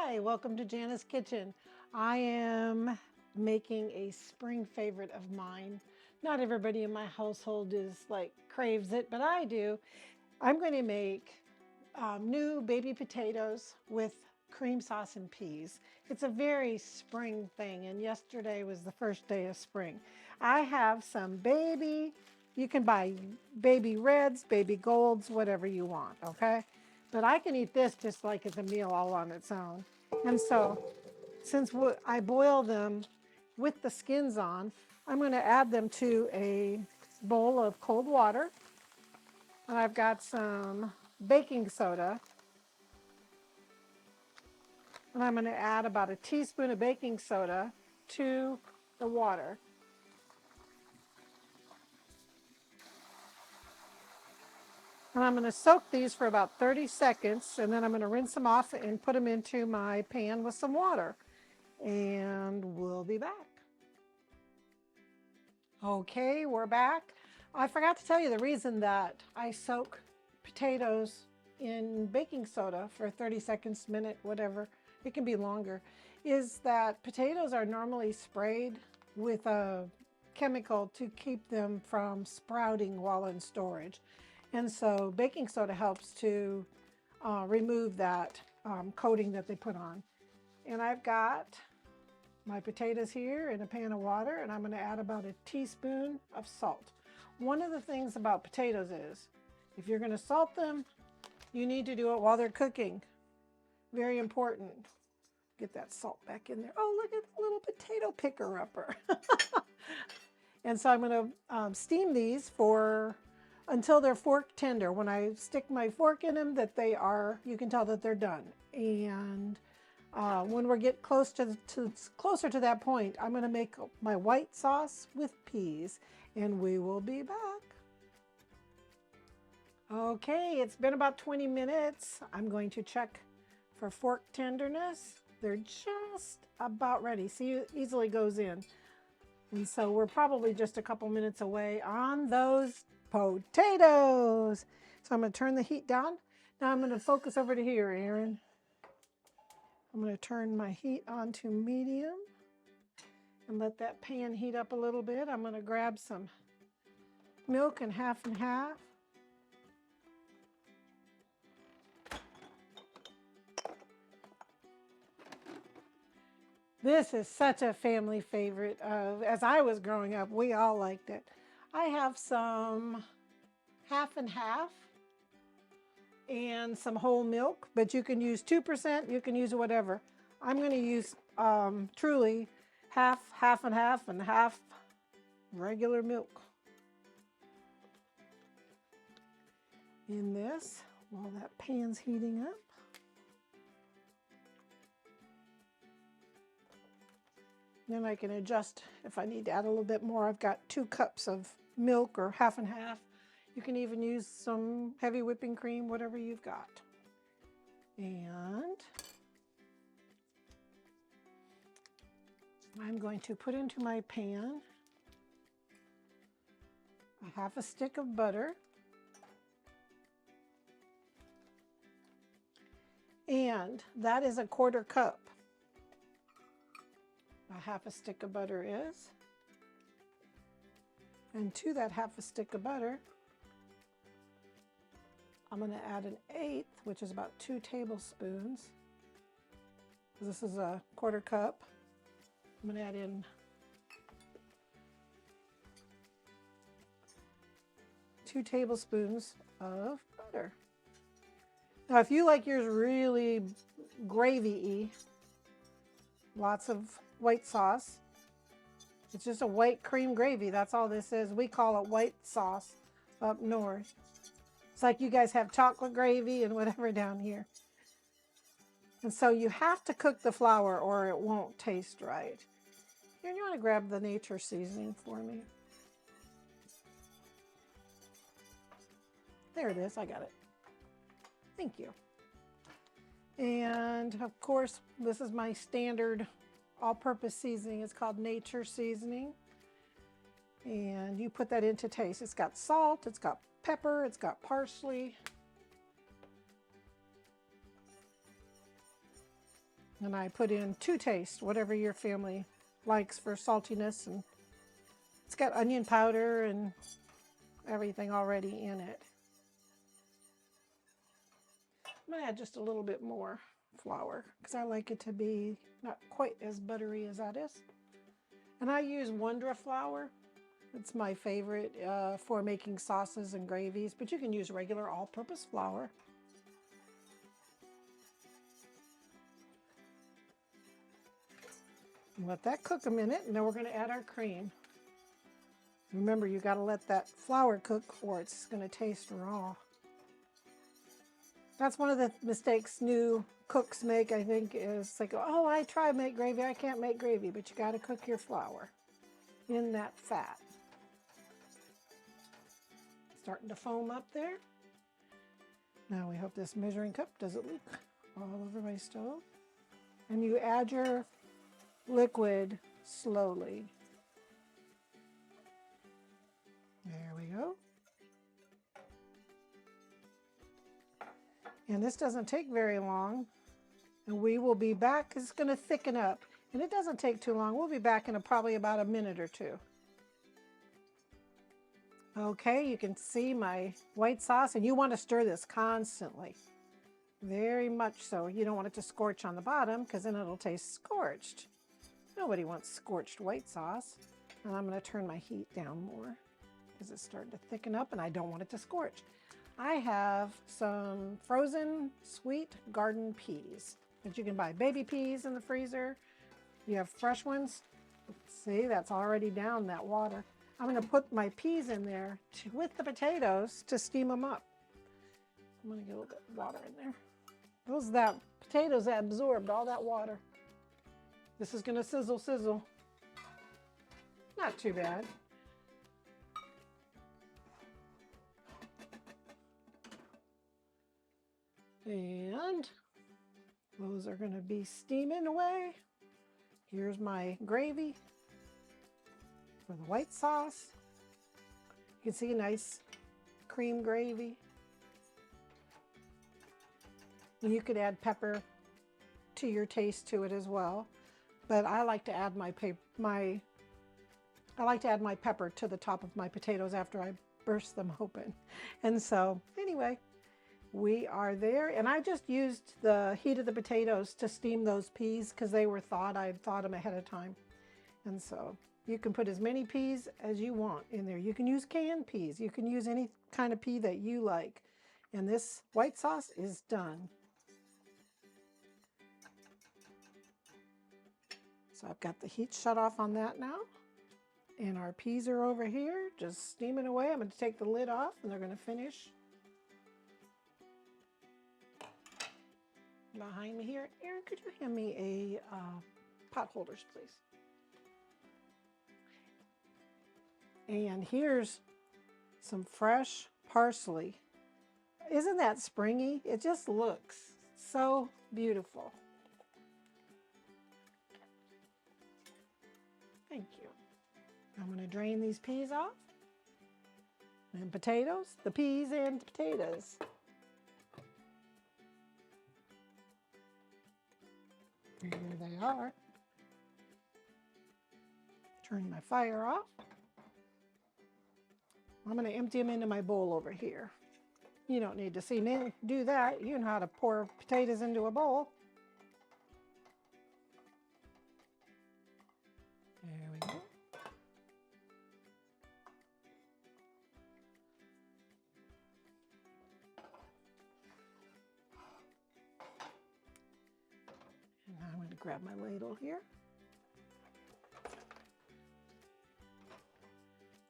Hi, welcome to Jana's Kitchen. I am making a spring favorite of mine. Not everybody in my household is like craves it, but I do. I'm going to make new baby potatoes with cream sauce and peas. It's a very spring thing, and yesterday was the first day of spring. I have some you can buy baby reds, baby golds, whatever you want, okay? But I can eat this just like as a meal all on its own. And so, since I boil them with the skins on, I'm going to add them to a bowl of cold water. And I've got some baking soda. And I'm going to add about a teaspoon of baking soda to the water. And I'm going to soak these for about 30 seconds, and then I'm going to rinse them off and put them into my pan with some water. And we'll be back. Okay, we're back. I forgot to tell you the reason that I soak potatoes in baking soda for 30 seconds, minute, whatever, it can be longer, is that potatoes are normally sprayed with a chemical to keep them from sprouting while in storage. And so baking soda helps to remove that coating that they put on. And I've got my potatoes here in a pan of water, and I'm going to add about a teaspoon of salt. One of the things about potatoes is if you're going to salt them, you need to do it while they're cooking. Very important. Get that salt back in there. Oh, look at the little potato picker upper. And so I'm going to steam these until they're fork tender. When I stick my fork in them, you can tell that they're done. And when we get closer to that point, I'm going to make my white sauce with peas, and we will be back. Okay, it's been about 20 minutes. I'm going to check for fork tenderness. They're just about ready. See, it easily goes in. And so we're probably just a couple minutes away on those potatoes. So I'm going to turn the heat down. Now I'm going to focus over to here, Aaron. I'm going to turn my heat on to medium and let that pan heat up a little bit. I'm going to grab some milk and half. This is such a family favorite. As I was growing up, we all liked it. I have some half and some whole milk, but you can use 2%, you can use whatever. I'm going to use truly half and half regular milk in this while that pan's heating up. Then I can adjust if I need to add a little bit more. I've got 2 cups of milk or half and half. You can even use some heavy whipping cream, whatever you've got. And I'm going to put into my pan a half a stick of butter. And that is a 1/4 cup. A half a stick of butter is. And to that half a stick of butter, I'm going to add 1/8, which is about 2 tablespoons. This is a 1/4 cup. I'm going to add in 2 tablespoons of butter. Now, if you like yours really gravy-y, lots of white sauce, it's just a white cream gravy. That's all this is. We call it white sauce up north. It's like you guys have chocolate gravy and whatever down here. And so you have to cook the flour or it won't taste right. Here, you want to grab the nature seasoning for me? There it is. I got it. Thank you. And of course, this is my standard all-purpose seasoning. It's called nature seasoning. And you put that into taste. It's got salt, it's got pepper, it's got parsley. And I put in to taste, whatever your family likes for saltiness. And it's got onion powder and everything already in it. I'm going to add just a little bit more flour because I like it to be not quite as buttery as that is. And I use Wondra flour. It's my favorite for making sauces and gravies, but you can use regular all-purpose flour. Let that cook a minute, and then we're going to add our cream. Remember, you got to let that flour cook or it's going to taste raw. That's one of the mistakes new cooks make, I think, is like, oh, I try to make gravy, I can't make gravy, but you got to cook your flour in that fat. Starting to foam up there. Now we hope this measuring cup doesn't leak all over my stove. And you add your liquid slowly. There we go. And this doesn't take very long. And we will be back. It's going to thicken up. And it doesn't take too long. We'll be back in probably about a minute or two. Okay, you can see my white sauce, and you want to stir this constantly. Very much so. You don't want it to scorch on the bottom because then it'll taste scorched. Nobody wants scorched white sauce. And I'm going to turn my heat down more because it's starting to thicken up and I don't want it to scorch. I have some frozen sweet garden peas that you can buy. Baby peas in the freezer. You have fresh ones. See, that's already down that water. I'm going to put my peas in there with the potatoes to steam them up. I'm going to get a little bit of water in there. Those potatoes that absorbed all that water. This is going to sizzle, sizzle. Not too bad. And those are going to be steaming away. Here's my gravy for the white sauce. You can see a nice cream gravy. And you could add pepper to your taste to it as well. But I like to add my pepper to the top of my potatoes after I burst them open. And so anyway, we are there. And I just used the heat of the potatoes to steam those peas because they were thawed. I had thawed them ahead of time. And so you can put as many peas as you want in there. You can use canned peas. You can use any kind of pea that you like. And this white sauce is done. So I've got the heat shut off on that now. And our peas are over here, just steaming away. I'm going to take the lid off and they're going to finish behind me here. Erin, could you hand me a pot holders, please? And here's some fresh parsley. Isn't that springy? It just looks so beautiful. Thank you. I'm going to drain these peas off. And potatoes, the peas and potatoes. Here they are. Turn my fire off. I'm going to empty them into my bowl over here. You don't need to see me do that. You know how to pour potatoes into a bowl. There we go. And now I'm going to grab my ladle here.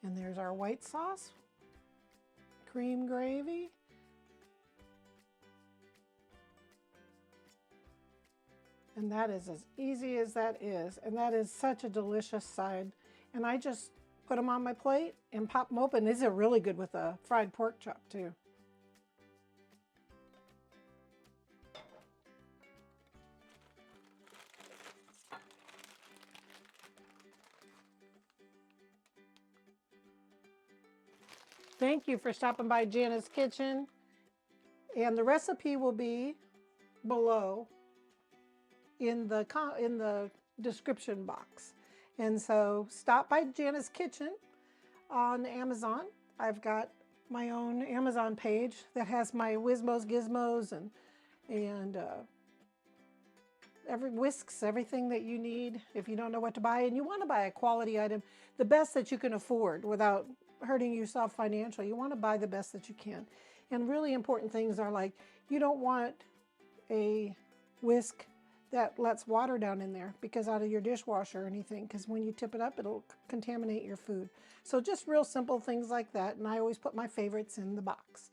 And there's our white sauce, cream gravy. And that is as easy as that is. And that is such a delicious side. And I just put them on my plate and pop them open. These are really good with a fried pork chop too. Thank you for stopping by Jana's Kitchen. And the recipe will be below in the description box. And so stop by Jana's Kitchen on Amazon. I've got my own Amazon page that has my Wizmos, Gizmos, and whisks, everything that you need if you don't know what to buy and you want to buy a quality item, the best that you can afford without hurting yourself financially. You want to buy the best that you can. And really important things are like, you don't want a whisk that lets water down in there because out of your dishwasher or anything, because when you tip it up, it'll contaminate your food. So just real simple things like that. And I always put my favorites in the box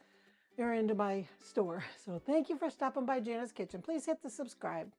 or into my store. So thank you for stopping by Jana's Kitchen. Please hit the subscribe.